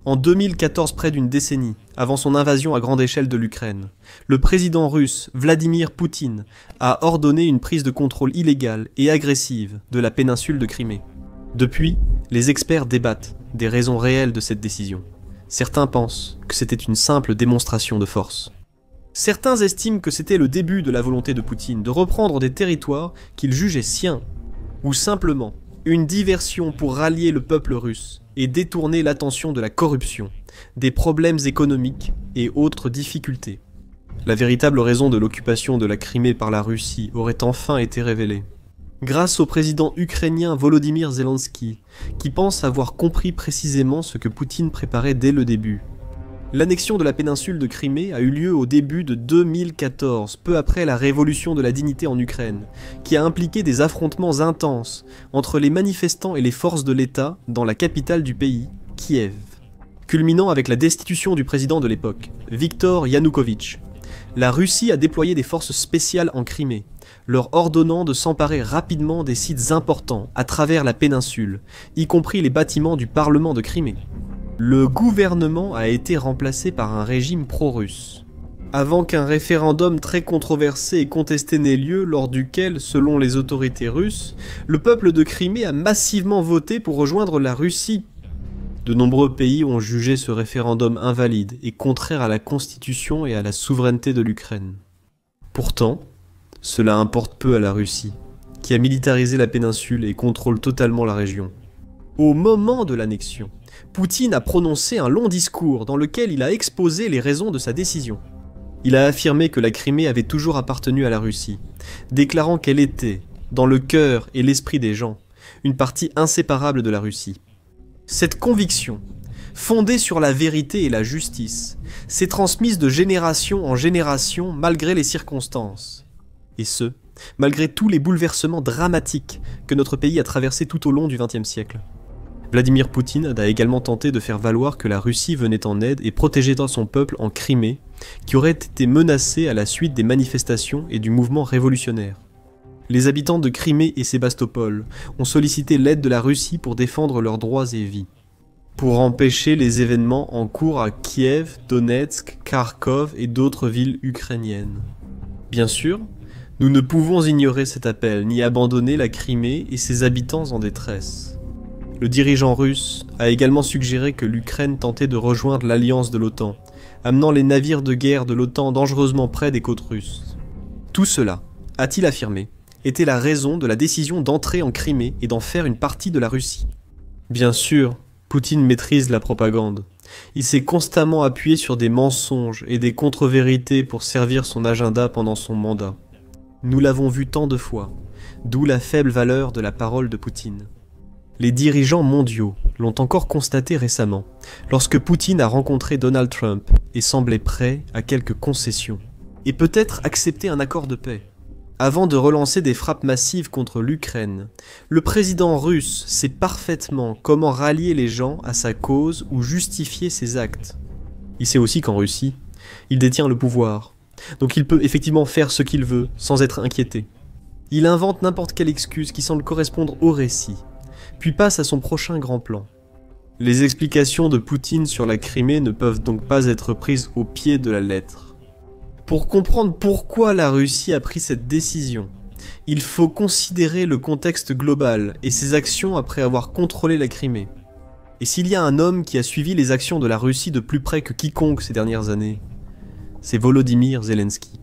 En 2014, près d'une décennie, avant son invasion à grande échelle de l'Ukraine, le président russe Vladimir Poutine a ordonné une prise de contrôle illégale et agressive de la péninsule de Crimée. Depuis, les experts débattent des raisons réelles de cette décision. Certains pensent que c'était une simple démonstration de force. Certains estiment que c'était le début de la volonté de Poutine de reprendre des territoires qu'il jugeait siens, ou simplement une diversion pour rallier le peuple russe et détourner l'attention de la corruption, des problèmes économiques et autres difficultés. La véritable raison de l'occupation de la Crimée par la Russie aurait enfin été révélée. Grâce au président ukrainien Volodymyr Zelensky, qui pense avoir compris précisément ce que Poutine préparait dès le début. L'annexion de la péninsule de Crimée a eu lieu au début de 2014, peu après la révolution de la dignité en Ukraine, qui a impliqué des affrontements intenses entre les manifestants et les forces de l'État dans la capitale du pays, Kiev, culminant avec la destitution du président de l'époque, Viktor Yanukovych. La Russie a déployé des forces spéciales en Crimée, leur ordonnant de s'emparer rapidement des sites importants à travers la péninsule, y compris les bâtiments du Parlement de Crimée. Le gouvernement a été remplacé par un régime pro-russe, avant qu'un référendum très controversé et contesté n'ait lieu, lors duquel, selon les autorités russes, le peuple de Crimée a massivement voté pour rejoindre la Russie. De nombreux pays ont jugé ce référendum invalide et contraire à la constitution et à la souveraineté de l'Ukraine. Pourtant, cela importe peu à la Russie, qui a militarisé la péninsule et contrôle totalement la région. Au moment de l'annexion, Poutine a prononcé un long discours dans lequel il a exposé les raisons de sa décision. Il a affirmé que la Crimée avait toujours appartenu à la Russie, déclarant qu'elle était, dans le cœur et l'esprit des gens, une partie inséparable de la Russie. Cette conviction, fondée sur la vérité et la justice, s'est transmise de génération en génération malgré les circonstances. Et ce, malgré tous les bouleversements dramatiques que notre pays a traversés tout au long du XXe siècle. Vladimir Poutine a également tenté de faire valoir que la Russie venait en aide et protégeait son peuple en Crimée, qui aurait été menacé à la suite des manifestations et du mouvement révolutionnaire. Les habitants de Crimée et Sébastopol ont sollicité l'aide de la Russie pour défendre leurs droits et vies, pour empêcher les événements en cours à Kiev, Donetsk, Kharkov et d'autres villes ukrainiennes. Bien sûr, nous ne pouvons ignorer cet appel ni abandonner la Crimée et ses habitants en détresse. Le dirigeant russe a également suggéré que l'Ukraine tentait de rejoindre l'alliance de l'OTAN, amenant les navires de guerre de l'OTAN dangereusement près des côtes russes. Tout cela, a-t-il affirmé, était la raison de la décision d'entrer en Crimée et d'en faire une partie de la Russie. Bien sûr, Poutine maîtrise la propagande. Il s'est constamment appuyé sur des mensonges et des contre-vérités pour servir son agenda pendant son mandat. Nous l'avons vu tant de fois, d'où la faible valeur de la parole de Poutine. Les dirigeants mondiaux l'ont encore constaté récemment, lorsque Poutine a rencontré Donald Trump et semblait prêt à quelques concessions, et peut-être accepter un accord de paix. Avant de relancer des frappes massives contre l'Ukraine, le président russe sait parfaitement comment rallier les gens à sa cause ou justifier ses actes. Il sait aussi qu'en Russie, il détient le pouvoir, donc il peut effectivement faire ce qu'il veut sans être inquiété. Il invente n'importe quelle excuse qui semble correspondre au récit, puis passe à son prochain grand plan. Les explications de Poutine sur la Crimée ne peuvent donc pas être prises au pied de la lettre. Pour comprendre pourquoi la Russie a pris cette décision, il faut considérer le contexte global et ses actions après avoir contrôlé la Crimée. Et s'il y a un homme qui a suivi les actions de la Russie de plus près que quiconque ces dernières années, c'est Volodymyr Zelensky.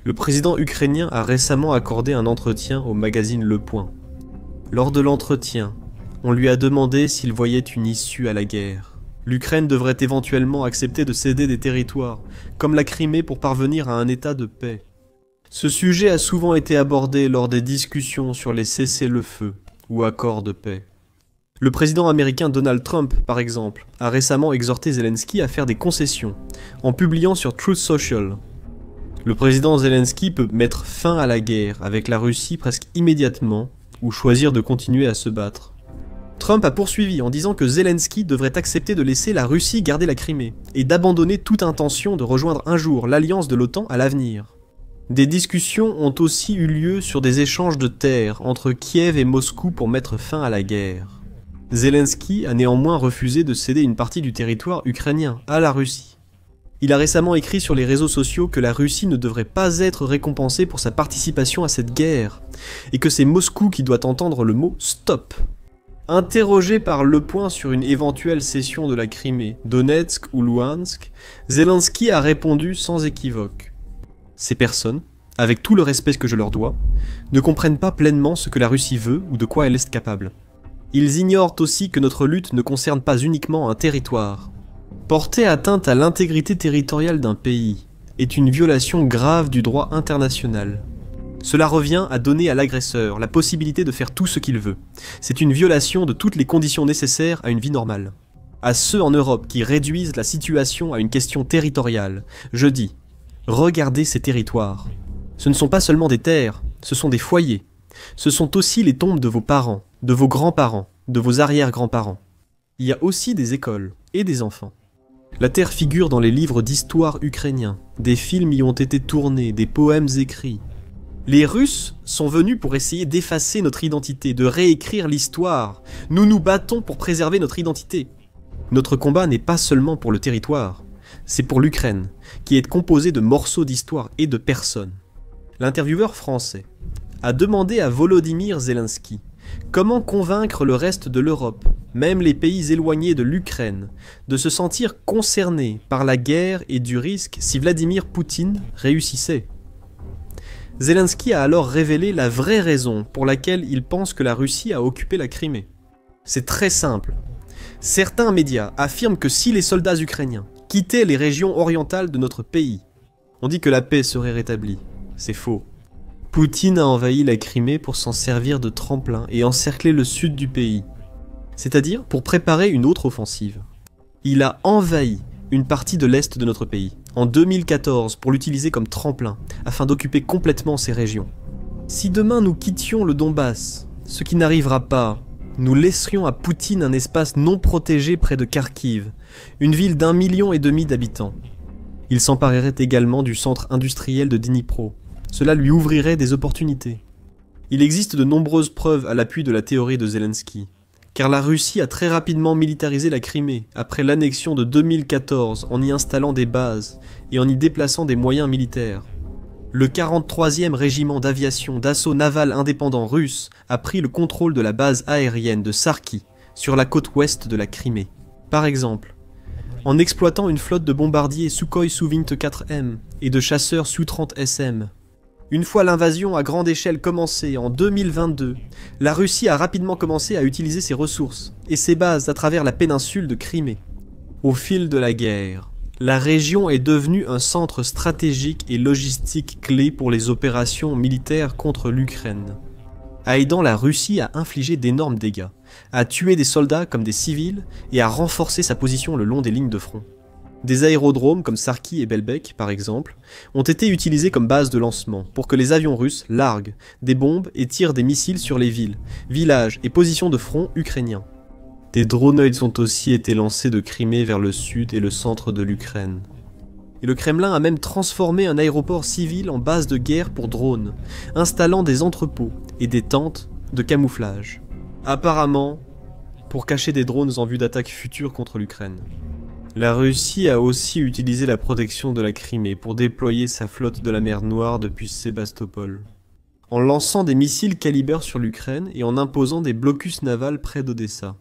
Le président ukrainien a récemment accordé un entretien au magazine Le Point. Lors de l'entretien, on lui a demandé s'il voyait une issue à la guerre. L'Ukraine devrait éventuellement accepter de céder des territoires, comme la Crimée, pour parvenir à un état de paix. Ce sujet a souvent été abordé lors des discussions sur les cessez-le-feu ou accords de paix. Le président américain Donald Trump, par exemple, a récemment exhorté Zelensky à faire des concessions, en publiant sur Truth Social. Le président Zelensky peut mettre fin à la guerre avec la Russie presque immédiatement, ou choisir de continuer à se battre. Trump a poursuivi en disant que Zelensky devrait accepter de laisser la Russie garder la Crimée, et d'abandonner toute intention de rejoindre un jour l'alliance de l'OTAN à l'avenir. Des discussions ont aussi eu lieu sur des échanges de terres entre Kiev et Moscou pour mettre fin à la guerre. Zelensky a néanmoins refusé de céder une partie du territoire ukrainien à la Russie. Il a récemment écrit sur les réseaux sociaux que la Russie ne devrait pas être récompensée pour sa participation à cette guerre, et que c'est Moscou qui doit entendre le mot « stop ». Interrogé par Le Point sur une éventuelle cession de la Crimée, Donetsk ou Louhansk, Zelensky a répondu sans équivoque. Ces personnes, avec tout le respect que je leur dois, ne comprennent pas pleinement ce que la Russie veut ou de quoi elle est capable. Ils ignorent aussi que notre lutte ne concerne pas uniquement un territoire. Porter atteinte à l'intégrité territoriale d'un pays est une violation grave du droit international. Cela revient à donner à l'agresseur la possibilité de faire tout ce qu'il veut. C'est une violation de toutes les conditions nécessaires à une vie normale. À ceux en Europe qui réduisent la situation à une question territoriale, je dis, regardez ces territoires. Ce ne sont pas seulement des terres, ce sont des foyers. Ce sont aussi les tombes de vos parents, de vos grands-parents, de vos arrière-grands-parents. Il y a aussi des écoles et des enfants. La terre figure dans les livres d'histoire ukrainiens, des films y ont été tournés, des poèmes écrits. Les Russes sont venus pour essayer d'effacer notre identité, de réécrire l'histoire. Nous nous battons pour préserver notre identité. Notre combat n'est pas seulement pour le territoire, c'est pour l'Ukraine, qui est composée de morceaux d'histoire et de personnes. L'intervieweur français a demandé à Volodymyr Zelensky comment convaincre le reste de l'Europe, même les pays éloignés de l'Ukraine, de se sentir concernés par la guerre et du risque si Vladimir Poutine réussissait. Zelensky a alors révélé la vraie raison pour laquelle il pense que la Russie a occupé la Crimée. C'est très simple. Certains médias affirment que si les soldats ukrainiens quittaient les régions orientales de notre pays, on dit que la paix serait rétablie. C'est faux. Poutine a envahi la Crimée pour s'en servir de tremplin et encercler le sud du pays, c'est-à-dire pour préparer une autre offensive. Il a envahi une partie de l'est de notre pays, en 2014, pour l'utiliser comme tremplin, afin d'occuper complètement ces régions. Si demain nous quittions le Donbass, ce qui n'arrivera pas, nous laisserions à Poutine un espace non protégé près de Kharkiv, une ville d'1,5 million d'habitants. Il s'emparerait également du centre industriel de Dnipro. Cela lui ouvrirait des opportunités. Il existe de nombreuses preuves à l'appui de la théorie de Zelensky, car la Russie a très rapidement militarisé la Crimée après l'annexion de 2014 en y installant des bases et en y déplaçant des moyens militaires. Le 43e régiment d'aviation d'assaut naval indépendant russe a pris le contrôle de la base aérienne de Sarki, sur la côte ouest de la Crimée. Par exemple, en exploitant une flotte de bombardiers Sukhoi Su-24M et de chasseurs Su-30SM. Une fois l'invasion à grande échelle commencée en 2022, la Russie a rapidement commencé à utiliser ses ressources et ses bases à travers la péninsule de Crimée. Au fil de la guerre, la région est devenue un centre stratégique et logistique clé pour les opérations militaires contre l'Ukraine, aidant la Russie à infliger d'énormes dégâts, à tuer des soldats comme des civils et à renforcer sa position le long des lignes de front. Des aérodromes comme Sarki et Belbek, par exemple, ont été utilisés comme base de lancement pour que les avions russes larguent des bombes et tirent des missiles sur les villes, villages et positions de front ukrainiens. Des dronoïdes ont aussi été lancés de Crimée vers le sud et le centre de l'Ukraine. Et le Kremlin a même transformé un aéroport civil en base de guerre pour drones, installant des entrepôts et des tentes de camouflage. Apparemment, pour cacher des drones en vue d'attaques futures contre l'Ukraine. La Russie a aussi utilisé la protection de la Crimée pour déployer sa flotte de la mer Noire depuis Sébastopol, en lançant des missiles Kaliber sur l'Ukraine et en imposant des blocus navals près d'Odessa.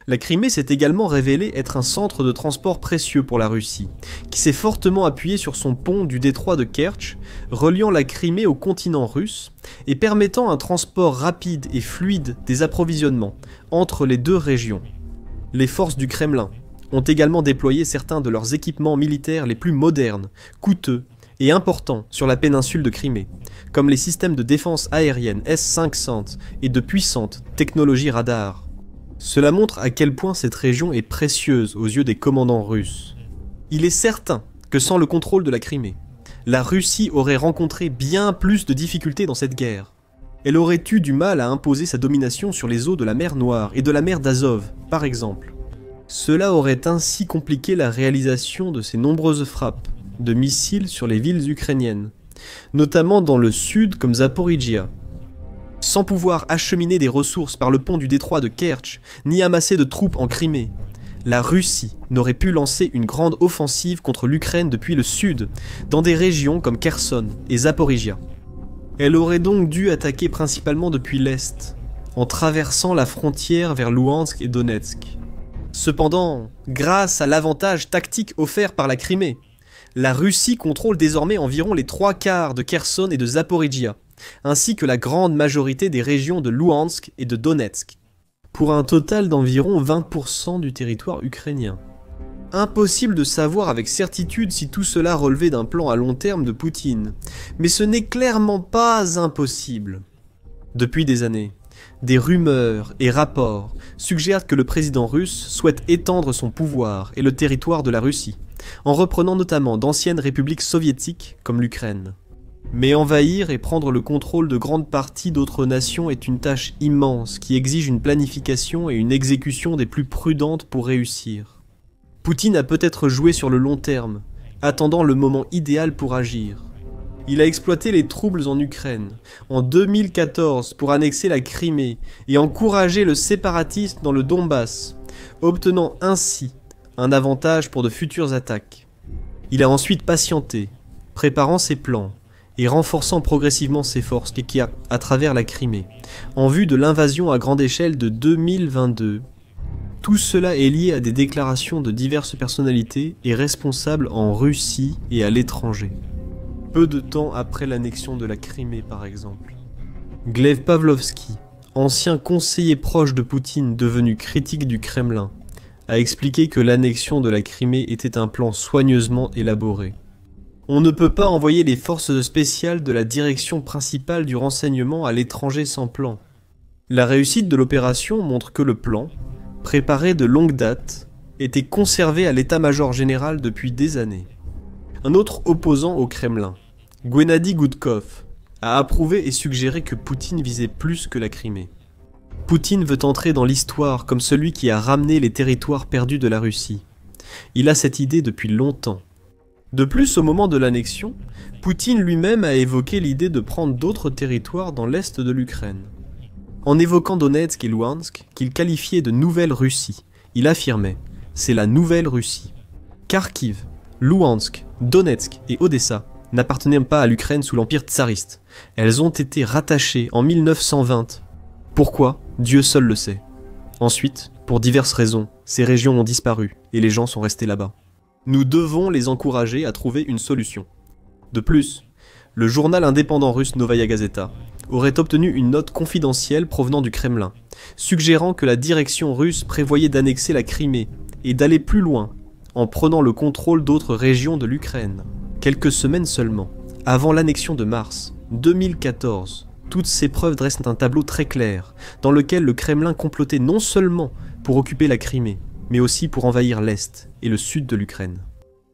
La Crimée s'est également révélée être un centre de transport précieux pour la Russie, qui s'est fortement appuyé sur son pont du détroit de Kertch, reliant la Crimée au continent russe et permettant un transport rapide et fluide des approvisionnements entre les deux régions. Les forces du Kremlin ont également déployé certains de leurs équipements militaires les plus modernes, coûteux et importants sur la péninsule de Crimée, comme les systèmes de défense aérienne S-500 et de puissantes technologies radar. Cela montre à quel point cette région est précieuse aux yeux des commandants russes. Il est certain que sans le contrôle de la Crimée, la Russie aurait rencontré bien plus de difficultés dans cette guerre. Elle aurait eu du mal à imposer sa domination sur les eaux de la mer Noire et de la mer d'Azov, par exemple. Cela aurait ainsi compliqué la réalisation de ces nombreuses frappes de missiles sur les villes ukrainiennes, notamment dans le sud comme Zaporijia. sans pouvoir acheminer des ressources par le pont du détroit de Kertch, ni amasser de troupes en Crimée, la Russie n'aurait pu lancer une grande offensive contre l'Ukraine depuis le sud, dans des régions comme Kherson et Zaporizhia. Elle aurait donc dû attaquer principalement depuis l'est, en traversant la frontière vers Louhansk et Donetsk. Cependant, grâce à l'avantage tactique offert par la Crimée, la Russie contrôle désormais environ les 3/4 de Kherson et de Zaporizhia, ainsi que la grande majorité des régions de Louhansk et de Donetsk, pour un total d'environ 20% du territoire ukrainien. Impossible de savoir avec certitude si tout cela relevait d'un plan à long terme de Poutine, mais ce n'est clairement pas impossible. Depuis des années, des rumeurs et rapports suggèrent que le président russe souhaite étendre son pouvoir et le territoire de la Russie, en reprenant notamment d'anciennes républiques soviétiques comme l'Ukraine. Mais envahir et prendre le contrôle de grandes parties d'autres nations est une tâche immense qui exige une planification et une exécution des plus prudentes pour réussir. Poutine a peut-être joué sur le long terme, attendant le moment idéal pour agir. Il a exploité les troubles en Ukraine, en 2014 pour annexer la Crimée et encourager le séparatisme dans le Donbass, obtenant ainsi un avantage pour de futures attaques. Il a ensuite patienté, préparant ses plans et renforçant progressivement ses forces à travers la Crimée, en vue de l'invasion à grande échelle de 2022. Tout cela est lié à des déclarations de diverses personnalités et responsables en Russie et à l'étranger. Peu de temps après l'annexion de la Crimée par exemple. Gleb Pavlovski, ancien conseiller proche de Poutine devenu critique du Kremlin, a expliqué que l'annexion de la Crimée était un plan soigneusement élaboré. On ne peut pas envoyer les forces spéciales de la direction principale du renseignement à l'étranger sans plan. La réussite de l'opération montre que le plan, préparé de longue date, était conservé à l'état-major général depuis des années. Un autre opposant au Kremlin, Gennady Gudkov, a approuvé et suggéré que Poutine visait plus que la Crimée. Poutine veut entrer dans l'histoire comme celui qui a ramené les territoires perdus de la Russie. Il a cette idée depuis longtemps. De plus, au moment de l'annexion, Poutine lui-même a évoqué l'idée de prendre d'autres territoires dans l'est de l'Ukraine. En évoquant Donetsk et Louhansk, qu'il qualifiait de Nouvelle Russie, il affirmait « c'est la Nouvelle Russie ». Kharkiv, Louhansk, Donetsk et Odessa n'appartenaient pas à l'Ukraine sous l'empire tsariste. Elles ont été rattachées en 1920. Pourquoi ? Dieu seul le sait. Ensuite, pour diverses raisons, ces régions ont disparu et les gens sont restés là-bas. Nous devons les encourager à trouver une solution. De plus, le journal indépendant russe Novaya Gazeta aurait obtenu une note confidentielle provenant du Kremlin, suggérant que la direction russe prévoyait d'annexer la Crimée et d'aller plus loin, en prenant le contrôle d'autres régions de l'Ukraine. Quelques semaines seulement, avant l'annexion de mars 2014, toutes ces preuves dressent un tableau très clair, dans lequel le Kremlin complotait non seulement pour occuper la Crimée, mais aussi pour envahir l'Est et le sud de l'Ukraine.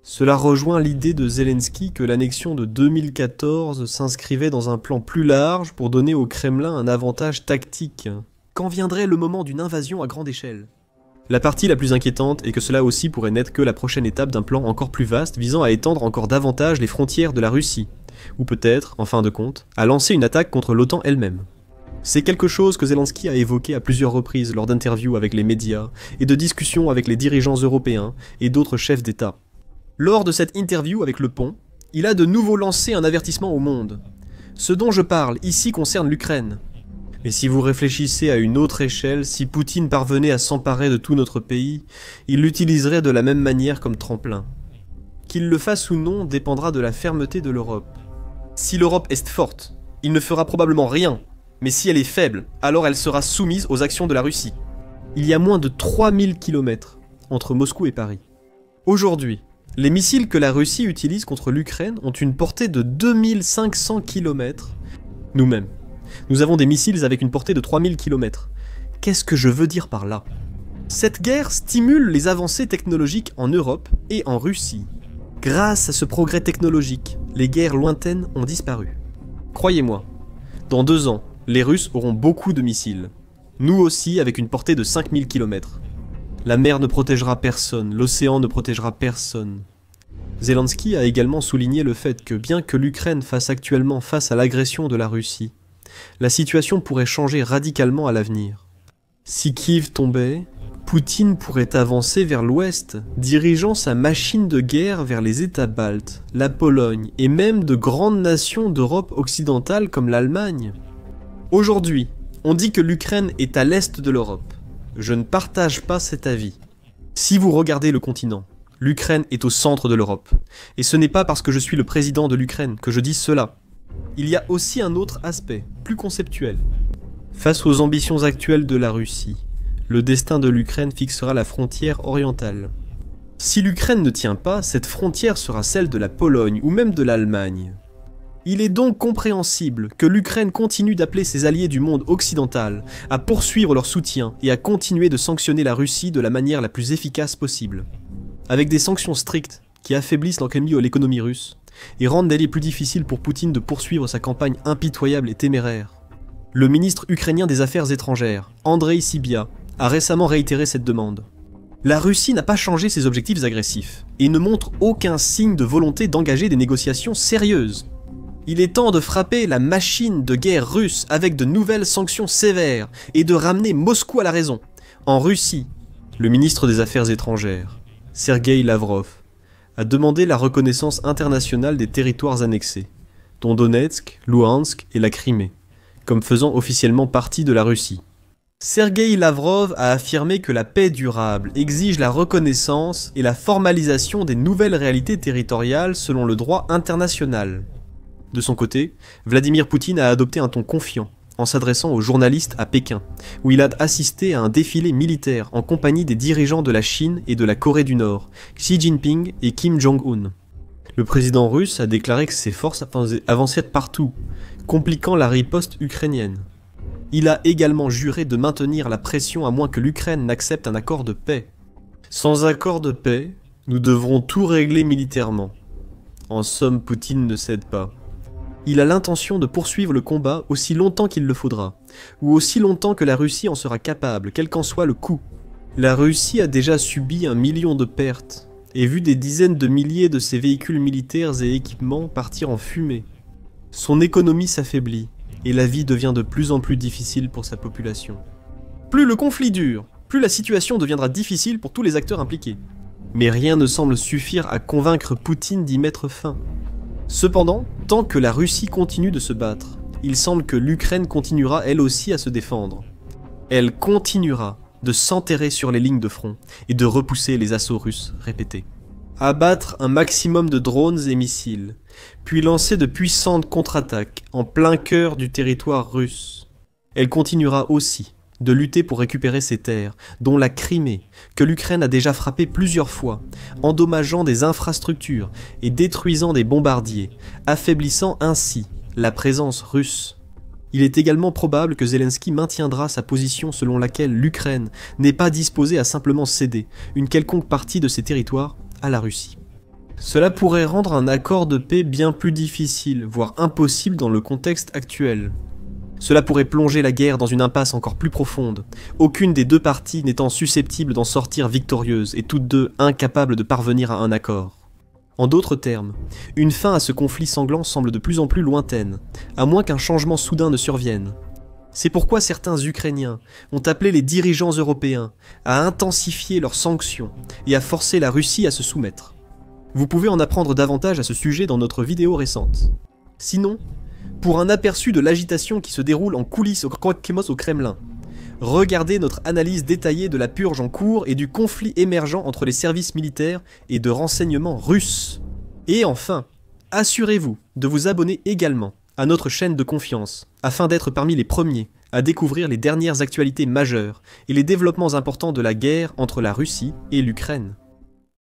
Cela rejoint l'idée de Zelensky que l'annexion de 2014 s'inscrivait dans un plan plus large pour donner au Kremlin un avantage tactique. Quand viendrait le moment d'une invasion à grande échelle ? La partie la plus inquiétante est que cela aussi pourrait n'être que la prochaine étape d'un plan encore plus vaste visant à étendre encore davantage les frontières de la Russie, ou peut-être, en fin de compte, à lancer une attaque contre l'OTAN elle-même. C'est quelque chose que Zelensky a évoqué à plusieurs reprises lors d'interviews avec les médias et de discussions avec les dirigeants européens et d'autres chefs d'État. Lors de cette interview avec Le Pont, il a de nouveau lancé un avertissement au monde. Ce dont je parle ici concerne l'Ukraine. Mais si vous réfléchissez à une autre échelle, si Poutine parvenait à s'emparer de tout notre pays, il l'utiliserait de la même manière comme tremplin. Qu'il le fasse ou non dépendra de la fermeté de l'Europe. Si l'Europe est forte, il ne fera probablement rien. Mais si elle est faible, alors elle sera soumise aux actions de la Russie. Il y a moins de 3000 km entre Moscou et Paris. Aujourd'hui, les missiles que la Russie utilise contre l'Ukraine ont une portée de 2500 km. Nous-mêmes, nous avons des missiles avec une portée de 3000 km. Qu'est-ce que je veux dire par là ? Cette guerre stimule les avancées technologiques en Europe et en Russie. Grâce à ce progrès technologique, les guerres lointaines ont disparu. Croyez-moi, dans 2 ans, les Russes auront beaucoup de missiles. Nous aussi avec une portée de 5000 km. La mer ne protégera personne, l'océan ne protégera personne. Zelensky a également souligné le fait que bien que l'Ukraine fasse actuellement face à l'agression de la Russie, la situation pourrait changer radicalement à l'avenir. Si Kiev tombait, Poutine pourrait avancer vers l'ouest, dirigeant sa machine de guerre vers les États baltes, la Pologne et même de grandes nations d'Europe occidentale comme l'Allemagne. Aujourd'hui, on dit que l'Ukraine est à l'est de l'Europe. Je ne partage pas cet avis. Si vous regardez le continent, l'Ukraine est au centre de l'Europe. Et ce n'est pas parce que je suis le président de l'Ukraine que je dis cela. Il y a aussi un autre aspect, plus conceptuel. Face aux ambitions actuelles de la Russie, le destin de l'Ukraine fixera la frontière orientale. Si l'Ukraine ne tient pas, cette frontière sera celle de la Pologne ou même de l'Allemagne. Il est donc compréhensible que l'Ukraine continue d'appeler ses alliés du monde occidental à poursuivre leur soutien et à continuer de sanctionner la Russie de la manière la plus efficace possible. Avec des sanctions strictes qui affaiblissent l'économie russe et rendent délai plus difficile pour Poutine de poursuivre sa campagne impitoyable et téméraire. Le ministre ukrainien des Affaires étrangères, Andrei Sybiha, a récemment réitéré cette demande. La Russie n'a pas changé ses objectifs agressifs et ne montre aucun signe de volonté d'engager des négociations sérieuses. Il est temps de frapper la machine de guerre russe avec de nouvelles sanctions sévères et de ramener Moscou à la raison. En Russie, le ministre des Affaires étrangères, Sergueï Lavrov, a demandé la reconnaissance internationale des territoires annexés, dont Donetsk, Louhansk et la Crimée, comme faisant officiellement partie de la Russie. Sergueï Lavrov a affirmé que la paix durable exige la reconnaissance et la formalisation des nouvelles réalités territoriales selon le droit international. De son côté, Vladimir Poutine a adopté un ton confiant en s'adressant aux journalistes à Pékin, où il a assisté à un défilé militaire en compagnie des dirigeants de la Chine et de la Corée du Nord, Xi Jinping et Kim Jong-un. Le président russe a déclaré que ses forces avançaient partout, compliquant la riposte ukrainienne. Il a également juré de maintenir la pression à moins que l'Ukraine n'accepte un accord de paix. Sans accord de paix, nous devrons tout régler militairement. En somme, Poutine ne cède pas. Il a l'intention de poursuivre le combat aussi longtemps qu'il le faudra, ou aussi longtemps que la Russie en sera capable, quel qu'en soit le coût. La Russie a déjà subi 1 million de pertes, et vu des dizaines de milliers de ses véhicules militaires et équipements partir en fumée. Son économie s'affaiblit, et la vie devient de plus en plus difficile pour sa population. Plus le conflit dure, plus la situation deviendra difficile pour tous les acteurs impliqués. Mais rien ne semble suffire à convaincre Poutine d'y mettre fin. Cependant, tant que la Russie continue de se battre, il semble que l'Ukraine continuera elle aussi à se défendre. Elle continuera de s'enterrer sur les lignes de front et de repousser les assauts russes répétés. Abattre un maximum de drones et missiles, puis lancer de puissantes contre-attaques en plein cœur du territoire russe. Elle continuera aussi de lutter pour récupérer ses terres, dont la Crimée, que l'Ukraine a déjà frappée plusieurs fois, endommageant des infrastructures et détruisant des bombardiers, affaiblissant ainsi la présence russe. Il est également probable que Zelensky maintiendra sa position selon laquelle l'Ukraine n'est pas disposée à simplement céder une quelconque partie de ses territoires à la Russie. Cela pourrait rendre un accord de paix bien plus difficile, voire impossible dans le contexte actuel. Cela pourrait plonger la guerre dans une impasse encore plus profonde, aucune des deux parties n'étant susceptible d'en sortir victorieuse et toutes deux incapables de parvenir à un accord. En d'autres termes, une fin à ce conflit sanglant semble de plus en plus lointaine, à moins qu'un changement soudain ne survienne. C'est pourquoi certains Ukrainiens ont appelé les dirigeants européens à intensifier leurs sanctions et à forcer la Russie à se soumettre. Vous pouvez en apprendre davantage à ce sujet dans notre vidéo récente. Sinon, pour un aperçu de l'agitation qui se déroule en coulisses au Kremlin, regardez notre analyse détaillée de la purge en cours et du conflit émergent entre les services militaires et de renseignement russes. Et enfin, assurez-vous de vous abonner également à notre chaîne de confiance, afin d'être parmi les premiers à découvrir les dernières actualités majeures et les développements importants de la guerre entre la Russie et l'Ukraine.